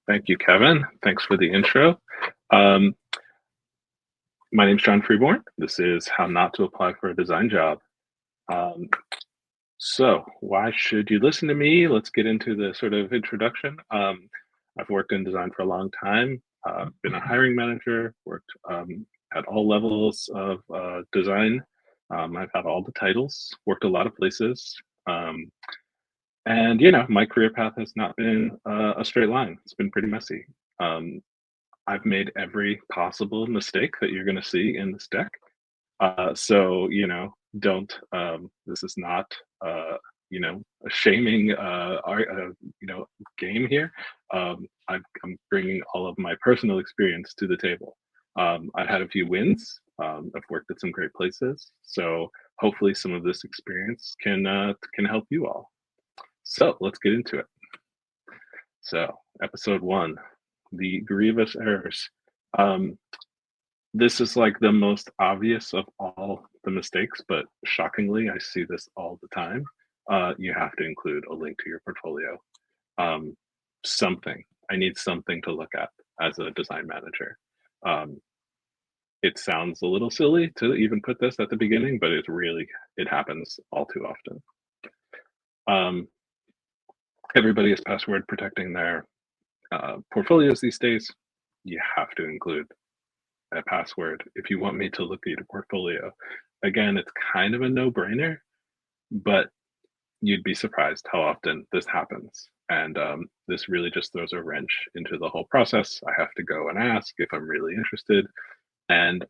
Thank you, Kevin. Thanks for the intro. Um, my name's John Freeborn. This is How Not to Apply for a Design Job. Um, why should you listen to me? Let's get into the sort of introduction. I've worked in design for a long time, been a hiring manager, worked at all levels of design. I've had all the titles, worked a lot of places. Um, my career path has not been a straight line. It's been pretty messy. Um, I've made every possible mistake that you're going to see in this deck. Don't, this is not, a shaming, game here. I'm bringing all of my personal experience to the table. I've had a few wins. I've worked at some great places. So hopefully some of this experience can help you all. So let's get into it. So episode one, the grievous errors. Um, this is like the most obvious of all the mistakes, but shockingly, I see this all the time. You have to include a link to your portfolio. Um, something. I need something to look at as a design manager. Um, it sounds a little silly to even put this at the beginning, but it happens all too often. Um, everybody is password protecting their portfolios these days. You have to include a password if you want me to look at your portfolio. Again, it's kind of a no-brainer, but you'd be surprised how often this happens. And this really just throws a wrench into the whole process. I have to go and ask if I'm really interested. And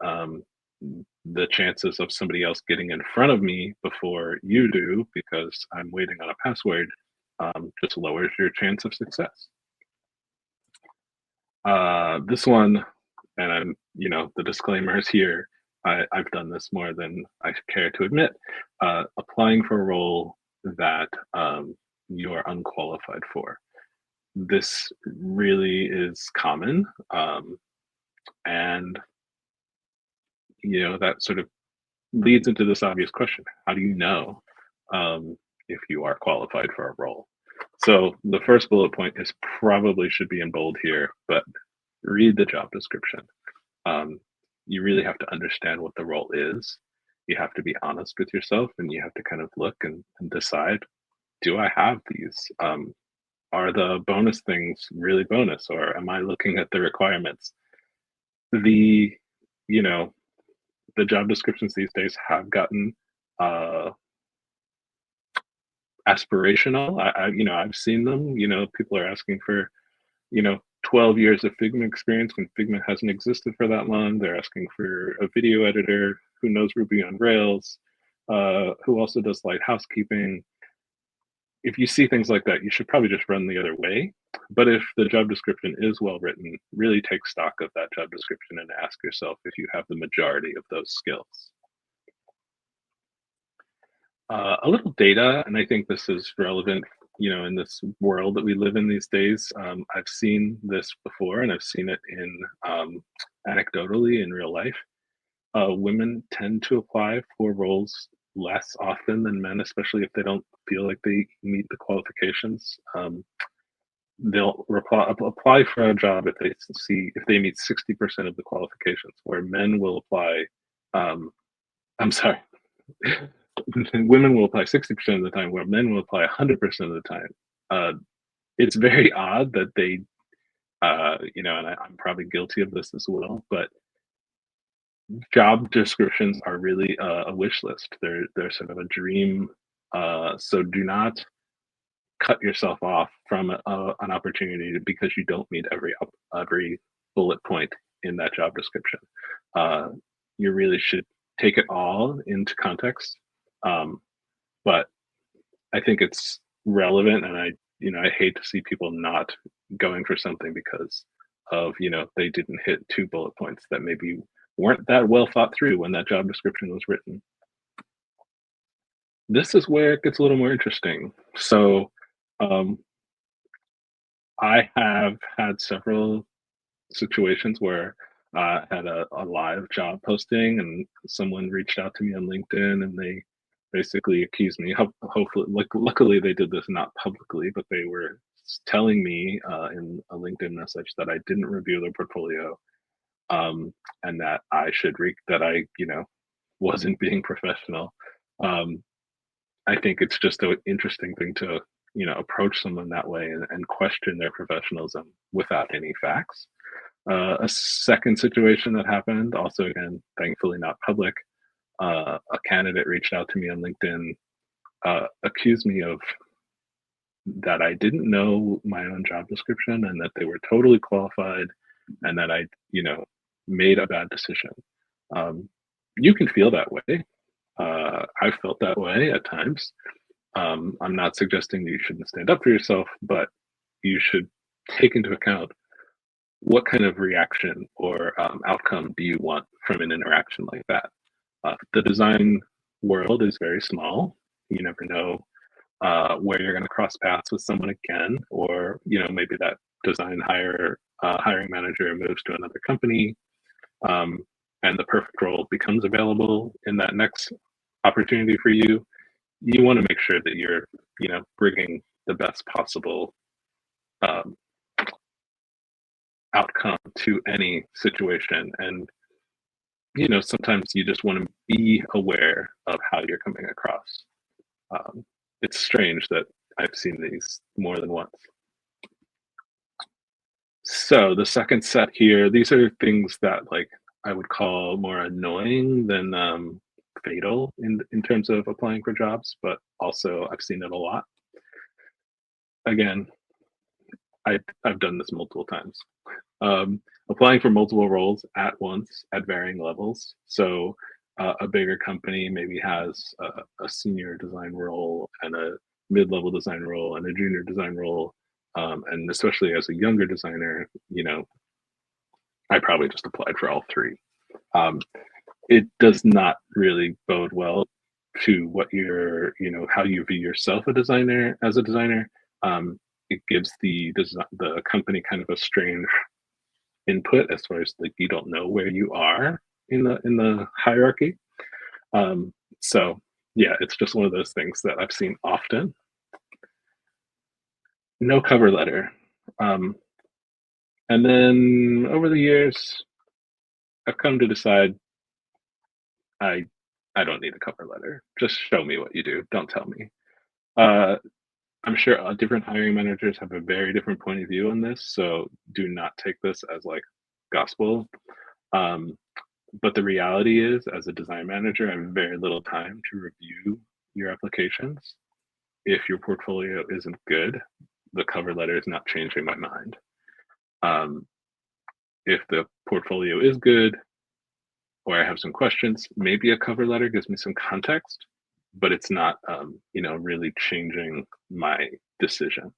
the chances of somebody else getting in front of me before you do, because I'm waiting on a password, just lowers your chance of success. This one, and the disclaimer is here. I've done this more than I care to admit. Applying for a role that you're unqualified for. This really is common, and that sort of leads into this obvious question: how do you know if you are qualified for a role? So the first bullet point is probably should be in bold here, but read the job description. Um, you really have to understand what the role is. You have to be honest with yourself, and you have to kind of look and decide, do I have these? Are the bonus things really bonus, or am I looking at the requirements? The, you know, the job descriptions these days have gotten uh, aspirational. I've seen them. People are asking for, 12 years of Figma experience when Figma hasn't existed for that long. They're asking for a video editor who knows Ruby on Rails, who also does light housekeeping. If you see things like that, you should probably just run the other way. But if the job description is well written, really take stock of that job description and ask yourself if you have the majority of those skills. A little data, and I think this is relevant, in this world that we live in these days. I've seen this before, and I've seen it in anecdotally in real life. Women tend to apply for roles less often than men, especially if they don't feel like they meet the qualifications. They'll apply for a job if they meet 60% of the qualifications, where men will apply. I'm sorry. Women will apply 60% of the time, where men will apply 100% of the time. It's very odd that they, and I'm probably guilty of this as well, but job descriptions are really a wish list. They're sort of a dream. So do not cut yourself off from an opportunity because you don't meet every bullet point in that job description. Uh, you really should take it all into context. But I think it's relevant, and I hate to see people not going for something because of they didn't hit two bullet points that maybe weren't that well thought through when that job description was written. This is where it gets a little more interesting. So, um, I have had several situations where I had a live job posting, and someone reached out to me on LinkedIn, and they basically accused me. Hopefully, like luckily they did this not publicly, but they were was telling me in a LinkedIn message that I didn't review their portfolio, and that I should that I, wasn't being professional. Um, I think it's just an interesting thing to, approach someone that way and question their professionalism without any facts. A second situation that happened, also again, thankfully not public, a candidate reached out to me on LinkedIn, accused me of that I didn't know my own job description and that they were totally qualified and that I, made a bad decision. Um, you can feel that way. I've felt that way at times. I'm not suggesting that you shouldn't stand up for yourself, but you should take into account what kind of reaction or outcome do you want from an interaction like that. The design world is very small. You never know where you're going to cross paths with someone again, or maybe that hiring manager moves to another company, um, and the perfect role becomes available in that next opportunity for you. You want to make sure that you're bringing the best possible um, outcome to any situation, and sometimes you just want to be aware of how you're coming across. It's strange that I've seen these more than once. So the second set here, these are things that like I would call more annoying than fatal in terms of applying for jobs, but also I've seen it a lot. Again, I've done this multiple times. Applying for multiple roles at once at varying levels. So a bigger company maybe has a senior design role and a mid-level design role and a junior design role. And especially as a younger designer, I probably just applied for all three. Um, it does not really bode well to what how you view yourself as a designer. It gives the company kind of a strange input as far as like you don't know where you are in the hierarchy. So yeah, it's just one of those things that I've seen often. No cover letter. And then over the years, I've come to decide I I don't need a cover letter. Just show me what you do. Don't tell me. Uh, I'm sure different hiring managers have a very different point of view on this, so do not take this as like gospel. Um, but the reality is, as a design manager, I have very little time to review your applications. If your portfolio isn't good, the cover letter is not changing my mind. Um, if the portfolio is good, or I have some questions, maybe a cover letter gives me some context, but it's not, really changing my decision.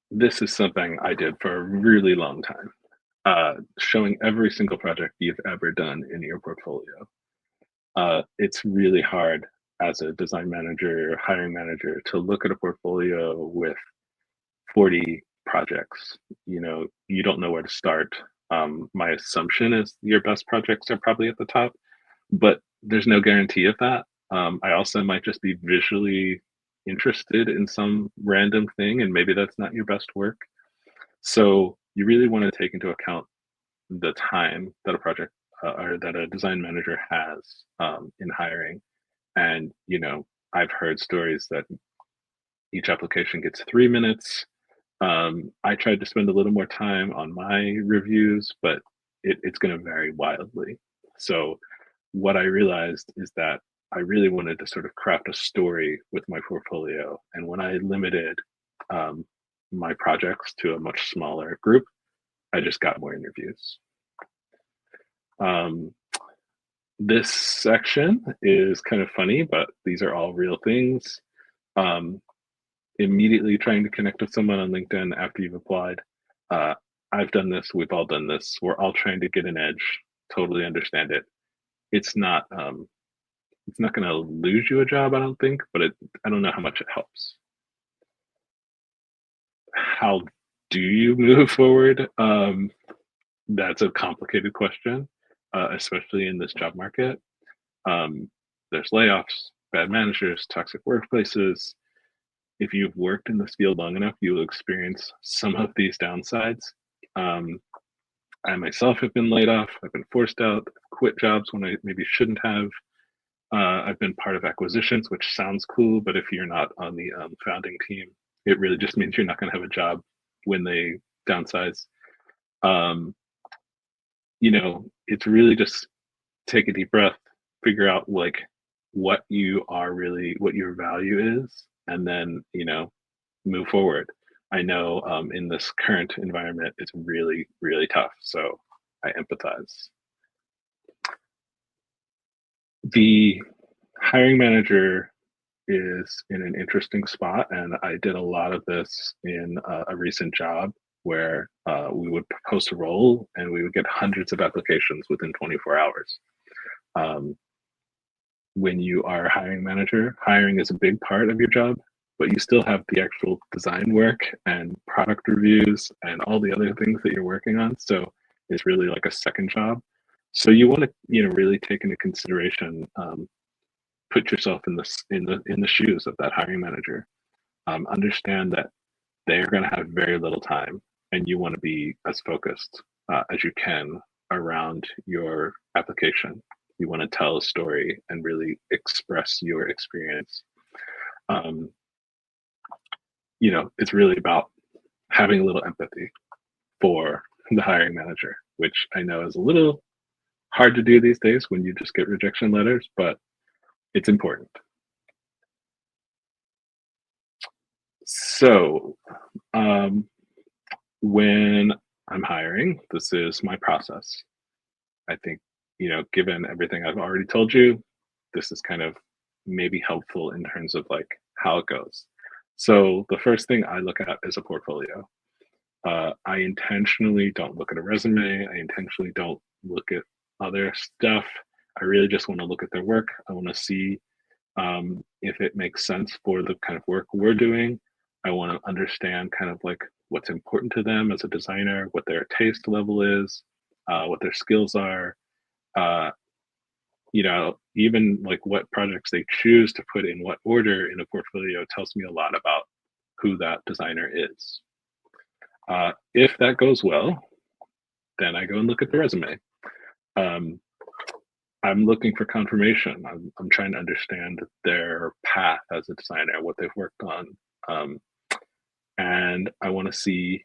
This is something I did for a really long time, showing every single project you've ever done in your portfolio. It's really hard as a design manager, hiring manager, to look at a portfolio with 40 projects. You don't know where to start. My assumption is your best projects are probably at the top, but there's no guarantee of that. I also might just be visually interested in some random thing, and maybe that's not your best work. So you really want to take into account the time that a project or that a design manager has in hiring. And I've heard stories that each application gets 3 minutes. I tried to spend a little more time on my reviews, but it's going to vary wildly. So what I realized is that I really wanted to sort of craft a story with my portfolio. And when I limited um, my projects to a much smaller group, I just got more interviews. Um, this section is kind of funny, but these are all real things. Um, Immediately trying to connect with someone on LinkedIn after you've applied. Uh, I've done this. We've all done this. We're all trying to get an edge. Totally understand it. It's not. It's not going to lose you a job, I don't think, but I don't know how much it helps. How do you move forward? That's a complicated question, especially in this job market. Um, there's layoffs, bad managers, toxic workplaces. if you've worked in this field long enough, you will experience some of these downsides. Um, I myself have been laid off. I've been forced out, quit jobs when I maybe shouldn't have. I've been part of acquisitions, which sounds cool, but if you're not on the founding team, it really just means you're not going to have a job when they downsize. Um, it's really just take a deep breath, figure out like what you are really, what your value is, and then, move forward. I know in this current environment, it's really, really tough. So I empathize. The hiring manager is in an interesting spot, and I did a lot of this in a recent job where we would post a role and we would get hundreds of applications within 24 hours. Um, when you are a hiring manager, hiring is a big part of your job, but you still have the actual design work and product reviews and all the other things that you're working on. So it's really like a second job. So you want to, really take into consideration, put yourself in the shoes of that hiring manager. Understand that they're going to have very little time, and you want to be as focused as you can around your application. You want to tell a story and really express your experience. Um, it's really about having a little empathy for the hiring manager, which I know is a little hard to do these days when you just get rejection letters, but it's important. So, um, when I'm hiring, this is my process. I think, given everything I've already told you, this is kind of maybe helpful in terms of like how it goes. So the first thing I look at is a portfolio. I intentionally don't look at a resume. I intentionally don't look at other stuff. I really just want to look at their work. I want to see if it makes sense for the kind of work we're doing. I want to understand kind of like what's important to them as a designer, what their taste level is, what their skills are. Uh, even like what projects they choose to put in what order in a portfolio tells me a lot about who that designer is. If that goes well, then I go and look at the resume. Um, I'm looking for confirmation. I'm trying to understand their path as a designer, what they've worked on. Um, and I want to see,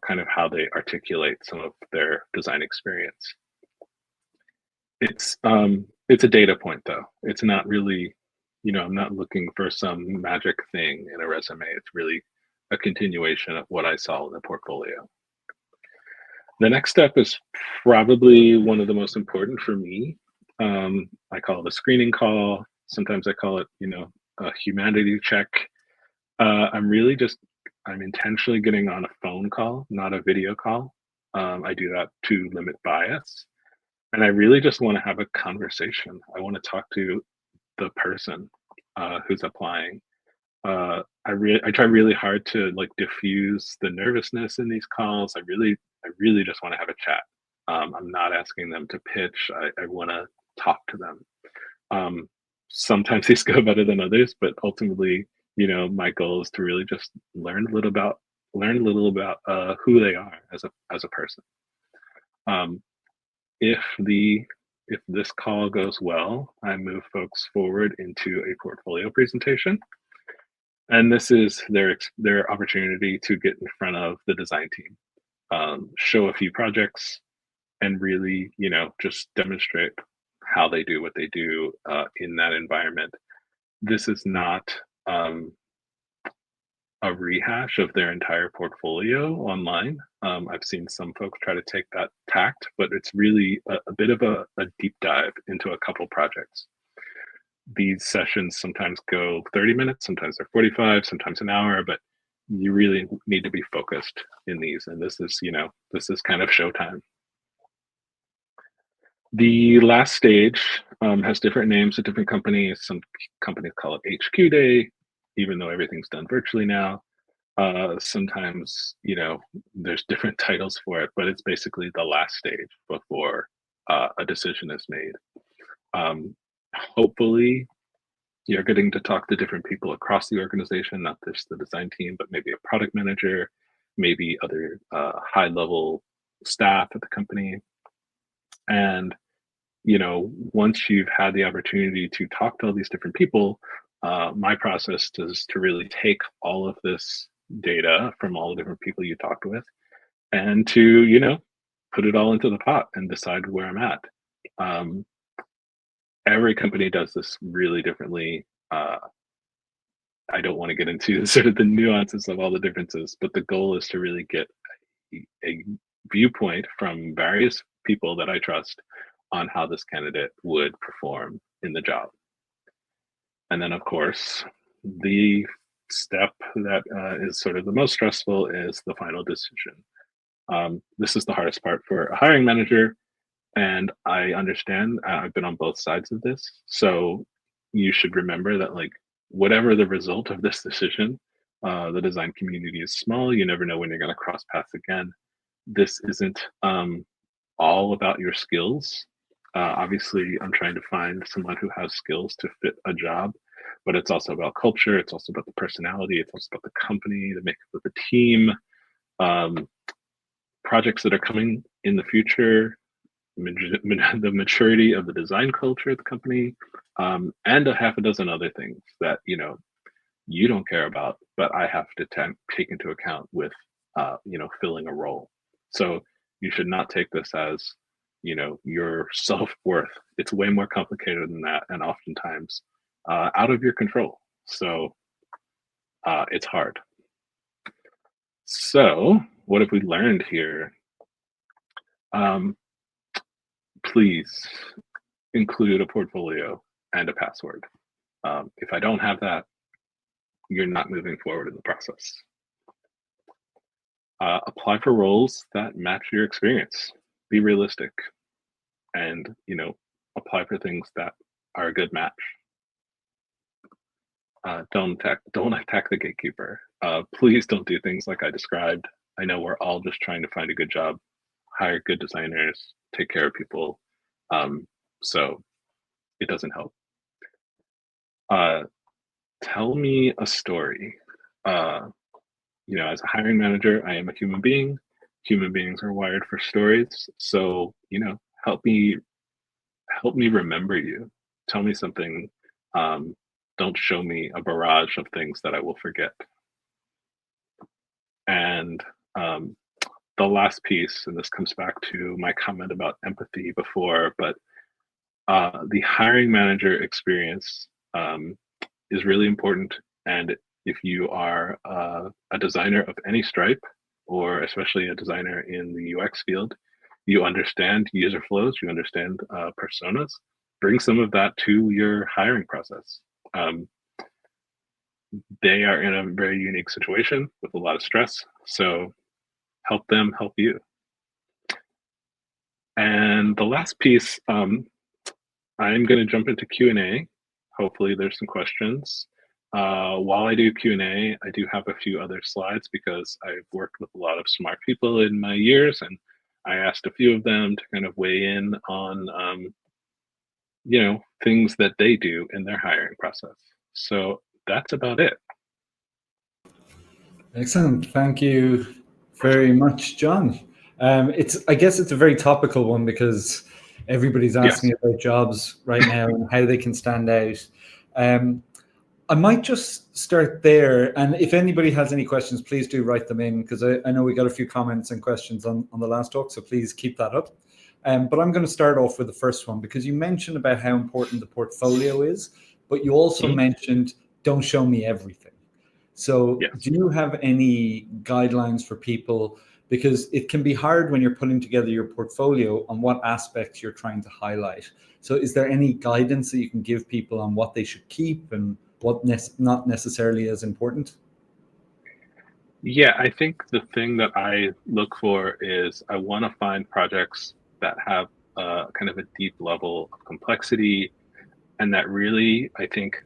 kind of how they articulate some of their design experience. It's a data point though. It's not really, I'm not looking for some magic thing in a resume. It's really a continuation of what I saw in the portfolio. The next step is probably one of the most important for me. I call it a screening call. Sometimes I call it, a humanity check. I'm intentionally getting on a phone call, not a video call. I do that to limit bias. And I really just want to have a conversation. I want to talk to the person who's applying. I try really hard to like diffuse the nervousness in these calls. I really just want to have a chat. I'm not asking them to pitch. I want to talk to them. Um, Sometimes these go better than others, but ultimately, my goal is to really just learn a little about who they are as a person. Um, if this call goes well, I move folks forward into a portfolio presentation, and this is their opportunity to get in front of the design team, show a few projects, and really, just demonstrate how they do what they do in that environment. This is not um, a rehash of their entire portfolio online. I've seen some folks try to take that tact, but it's really a bit of a deep dive into a couple projects. These sessions sometimes go 30 minutes, sometimes they're 45, sometimes an hour, but you really need to be focused in these. And this is kind of showtime. The last stage has different names at different companies. Some companies call it HQ Day, even though everything's done virtually now. Sometimes, there's different titles for it, but it's basically the last stage before a decision is made. Hopefully, You're getting to talk to different people across the organization, not just the design team, but maybe a product manager, maybe other high level staff at the company. And, once you've had the opportunity to talk to all these different people, my process is to really take all of this data from all the different people you talked with and to, put it all into the pot and decide where I'm at. Um, every company does this really differently. I don't want to get into sort of the nuances of all the differences, but the goal is to really get a viewpoint from various people that I trust on how this candidate would perform in the job. And then, of course, the step that is sort of the most stressful is the final decision. This is the hardest part for a hiring manager, and I understand. I've been on both sides of this, so you should remember that, like, whatever the result of this decision, the design community is small. You never know when you're going to cross paths again. This isn't all about your skills. Obviously, I'm trying to find someone who has skills to fit a job, but it's also about culture. It's also about the personality. It's also about the company, the makeup of the team, um, projects that are coming in the future, the maturity of the design culture of the company, and a half a dozen other things that you don't care about, but I have to take into account with filling a role. So you should not take this as your self-worth. It's way more complicated than that, and oftentimes out of your control. So it's hard. So what have we learned here? Um, please include a portfolio and a password. If I don't have that, you're not moving forward in the process. Apply for roles that match your experience. Be realistic, and apply for things that are a good match. Don't attack the gatekeeper. Please don't do things like I described. I know we're all just trying to find a good job, hire good designers, take care of people. So it doesn't help. Tell me a story. As a hiring manager, I am a human being. Human beings are wired for stories. So, help me remember you. Tell me something. Don't show me a barrage of things that I will forget. And the last piece, and this comes back to my comment about empathy before, but the hiring manager experience is really important. And if you are a designer of any stripe, or especially a designer in the UX field, you understand user flows, you understand personas. Bring some of that to your hiring process. They are in a very unique situation with a lot of stress, so help them help you. And the last piece, I'm going to jump into Q&A. Hopefully there's some questions. While I do Q&A, I do have a few other slides because I've worked with a lot of smart people in my years, and I asked a few of them to kind of weigh in on, things that they do in their hiring process. So that's about it. Excellent. Thank you very much, John. I guess it's a very topical one because everybody's asking Yes. about jobs right now and how they can stand out. I might just start there. And if anybody has any questions, please do write them in, because I know we got a few comments and questions on the last talk, so please keep that up. But I'm going to start off with the first one, because you mentioned about how important the portfolio is, but you also mentioned don't show me everything. So Yes. do you have any guidelines for people? Because it can be hard when you're putting together your portfolio on what aspects you're trying to highlight. So is there any guidance that you can give people on what they should keep and what not necessarily as important? Yeah, I think the thing that I look for is I want to find projects that have kind of a deep level of complexity, and that really, I think,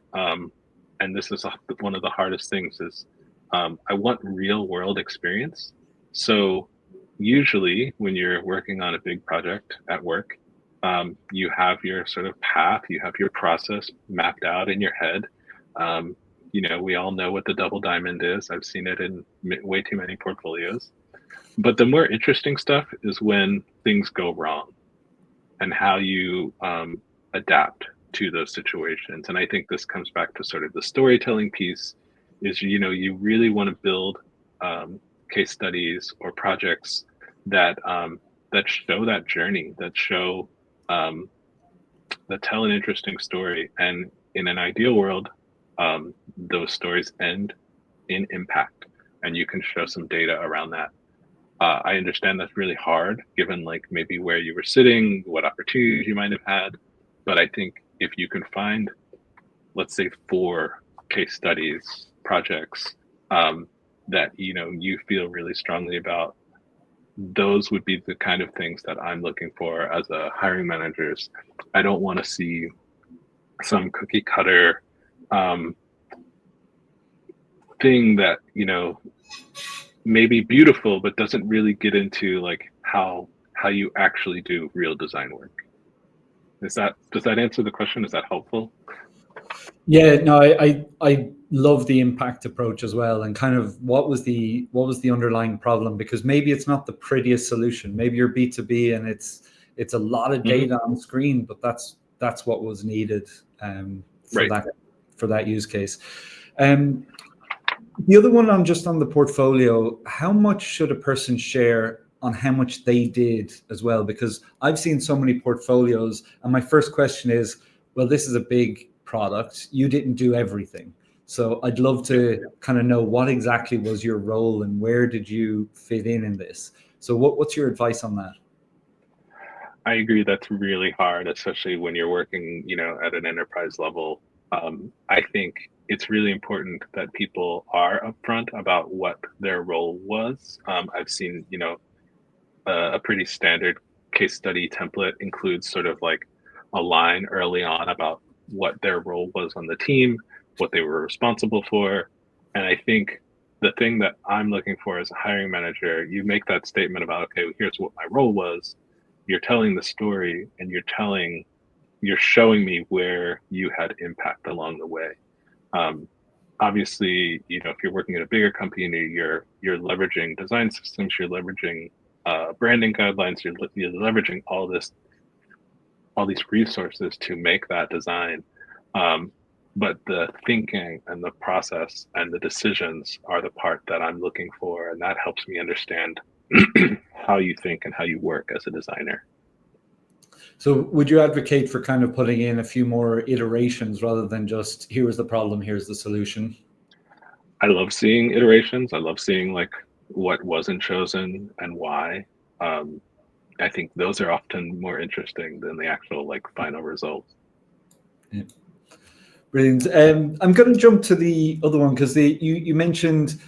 and this is one of the hardest things, is I want real world experience. So usually when you're working on a big project at work, you have your sort of path, you have your process mapped out in your head, We all know what the double diamond is. I've seen it in way too many portfolios. But the more interesting stuff is when things go wrong and how you adapt to those situations. And I think this comes back to sort of the storytelling piece is, you really want to build case studies or projects that that show that journey, that tell an interesting story. And in an ideal world, those stories end in impact, and you can show some data around that. I understand that's really hard given like maybe where you were sitting, what opportunities you might have had. But I think if you can find, let's say, 4 case studies, projects that you feel really strongly about, those would be the kind of things that I'm looking for as a hiring managers. I don't want to see some cookie cutter thing that may be beautiful but doesn't really get into like how you actually do real design work. Does that answer the question? Is that helpful? Yeah, no, I love the impact approach as well, and kind of what was the underlying problem, because maybe it's not the prettiest solution. Maybe you're B2B and it's a lot of data on screen, but that's what was needed for Right. that use case. The other one on the portfolio, how much should a person share on how much they did as well? Because I've seen so many portfolios, and my first question is, well, this is a big product. You didn't do everything. So I'd love to kind of know what exactly was your role and where did you fit in this? So what's your advice on that? I agree. That's really hard, especially when you're working, at an enterprise level. I think it's really important that people are upfront about what their role was. I've seen, a pretty standard case study template includes sort of like a line early on about what their role was on the team, what they were responsible for. And I think the thing that I'm looking for as a hiring manager, you make that statement about, okay, here's what my role was. You're telling the story and you're showing me where you had impact along the way. Obviously, if you're working at a bigger company, you're leveraging design systems, you're leveraging branding guidelines, you're leveraging all these resources to make that design. But the thinking and the process and the decisions are the part that I'm looking for, and that helps me understand how you think and how you work as a designer. So would you advocate for kind of putting in a few more iterations rather than just, here's the problem, here's the solution? I love seeing iterations. I love seeing like what wasn't chosen and why. I think those are often more interesting than the actual like final result. Yeah. Brilliant. I'm going to jump to the other one because you mentioned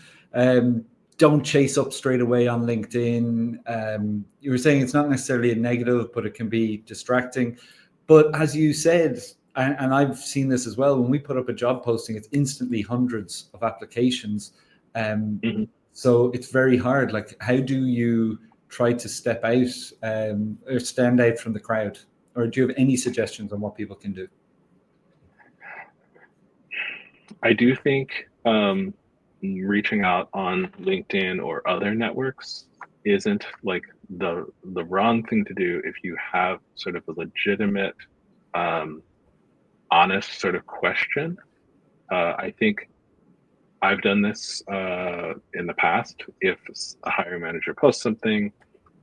don't chase up straight away on LinkedIn. You were saying it's not necessarily a negative, but it can be distracting. But as you said, and I've seen this as well, when we put up a job posting, it's instantly hundreds of applications. So it's very hard. Like, how do you try to step out or stand out from the crowd? Or do you have any suggestions on what people can do? I do think reaching out on LinkedIn or other networks isn't like the wrong thing to do if you have sort of a legitimate, honest sort of question. I think I've done this in the past. If a hiring manager posts something,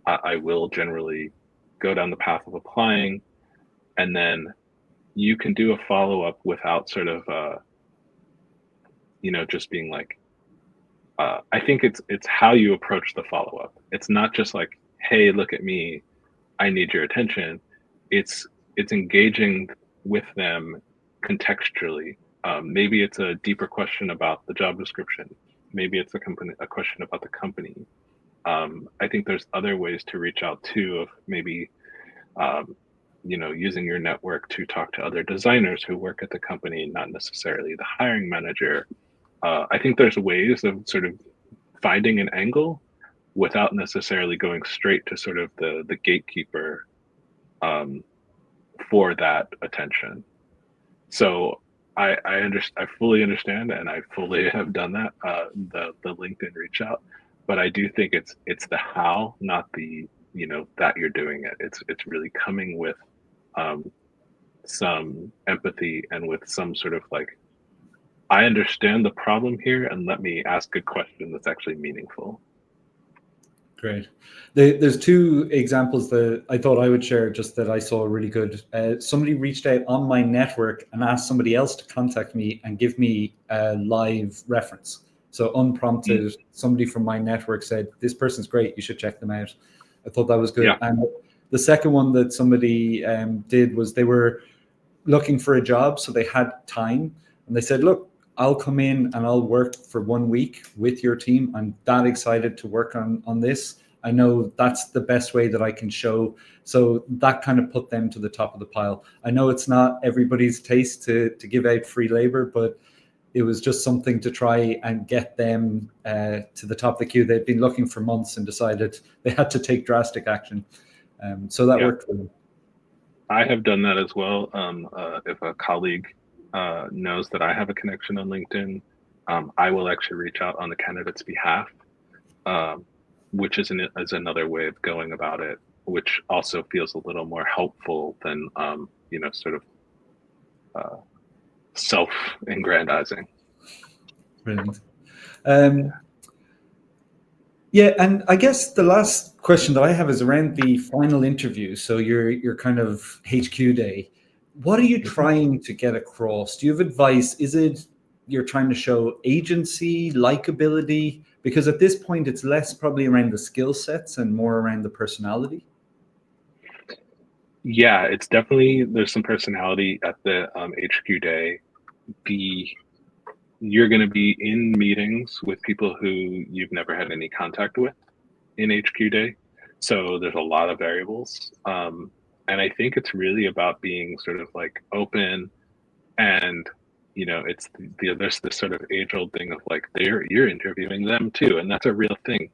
I will generally go down the path of applying, and then you can do a follow-up without sort of just being like, I think it's how you approach the follow-up. It's not just like, hey, look at me, I need your attention. It's engaging with them contextually. Maybe it's a deeper question about the job description. Maybe it's a question about the company. I think there's other ways to reach out too, of maybe using your network to talk to other designers who work at the company, not necessarily the hiring manager. I think there's ways of sort of finding an angle without necessarily going straight to sort of the gatekeeper for that attention. So I fully understand, and I fully have done that. The LinkedIn reach out, but I do think it's the how, not the that you're doing it. It's really coming with um, some empathy and with some sort of like, I understand the problem here, and let me ask a question that's actually meaningful. Great. There's two examples that I thought I would share, just that I saw really good. Somebody reached out on my network and asked somebody else to contact me and give me a live reference. So unprompted, somebody from my network said, "This person's great. You should check them out." I thought that was good. Yeah. And the second one that somebody did was they were looking for a job, so they had time, and they said, "Look, I'll come in and I'll work for 1 week with your team. I'm that excited to work on this. I know that's the best way that I can show." So that kind of put them to the top of the pile. I know it's not everybody's taste to give out free labor, but it was just something to try and get them to the top of the queue. They'd been looking for months and decided they had to take drastic action. So that worked for them. I have done that as well. If a colleague knows that I have a connection on LinkedIn, I will actually reach out on the candidate's behalf, which is another way of going about it, which also feels a little more helpful than sort of self-aggrandizing. Brilliant. Yeah, and I guess the last question that I have is around the final interview. So your kind of HQ day. What are you trying to get across? Do you have advice? Is it you're trying to show agency, likability? Because at this point, it's less probably around the skill sets and more around the personality. Yeah, it's definitely, there's some personality at the HQ day. You're going to be in meetings with people who you've never had any contact with in HQ day. So there's a lot of variables. And I think it's really about being sort of like open, and it's there's this sort of age-old thing of like you're interviewing them too, and that's a real thing.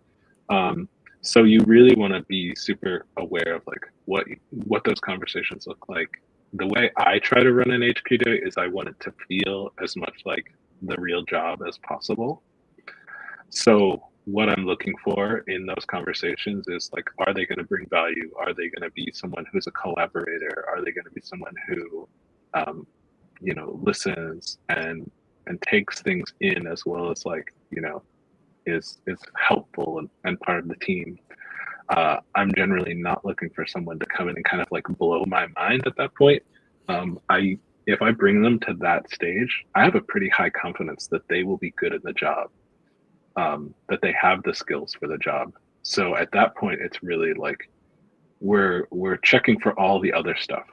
So you really want to be super aware of like what those conversations look like. The way I try to run an HQ day is I want it to feel as much like the real job as possible. So what I'm looking for in those conversations is like, are they going to bring value? Are they going to be someone who's a collaborator? Are they going to be someone who listens and takes things in, as well as like is helpful and part of the team. I'm generally not looking for someone to come in and kind of like blow my mind at that point. If I bring them to that stage, I have a pretty high confidence that they will be good at the job, that they have the skills for the job. So at that point, it's really like we're checking for all the other stuff.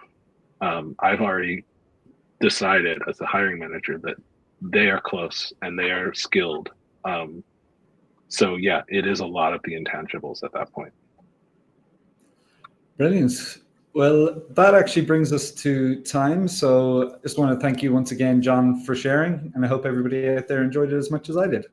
I've already decided as the hiring manager that they are close and they are skilled. So yeah, it is a lot of the intangibles at that point. Brilliant. Well, that actually brings us to time. So I just want to thank you once again, John, for sharing. And I hope everybody out there enjoyed it as much as I did.